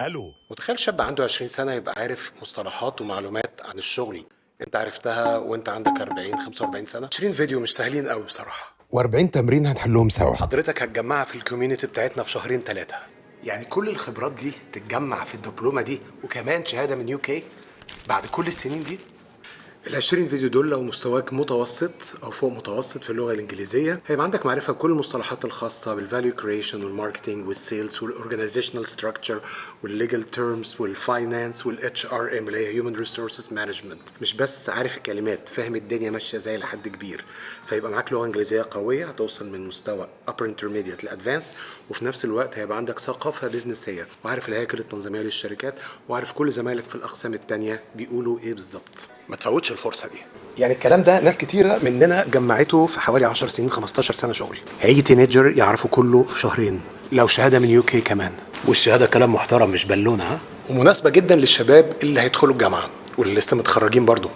الو. متخيل شاب عنده 20 سنة يبقى عارف مصطلحات ومعلومات عن الشغل انت عرفتها وانت عندك 40 45 سنة؟ 20 فيديو مش سهلين قوي بصراحة. و40 تمرين هنحلهم سوا. حضرتك هتجمعها في الكوميونتي بتاعتنا في شهرين 3. يعني كل الخبرات دي تتجمع في الدبلومة دي وكمان شهادة من UK بعد كل السنين دي. ال20 فيديو دول لو مستواك متوسط او فوق متوسط في اللغه الانجليزيه هيبقى عندك معرفه بكل المصطلحات الخاصه بالفاليو كريشن والماركتنج والسيلز والاورجانيزيشنال ستراكشر والليجل تيرمز والفاينانس والاتش ار ام اللي هي هيومن ريسورسز مانجمنت. مش بس عارف الكلمات، فاهم الدنيا ماشيه ازاي لحد كبير. فيبقى معاك لغه انجليزيه قويه هتوصل من مستوى upper intermediate لادفانس، وفي نفس الوقت هيبقى عندك ثقافه بيزنسيه وعارف الهياكل التنظيميه للشركات وعارف كل زمايلك في الاقسام التانيه بيقولوا ايه بالظبط. ما تفوتش الفرصه دي. يعني الكلام ده ناس كتيره مننا جمعته في حوالي 10 سنين 15 سنه شغل. هيجي تينيجر يعرفوا كله في شهرين، لو شهاده من UK كمان. والشهاده كلام محترم مش بالونه، ها. ومناسبه جدا للشباب اللي هيدخلوا الجامعه واللي لسه متخرجين برضو.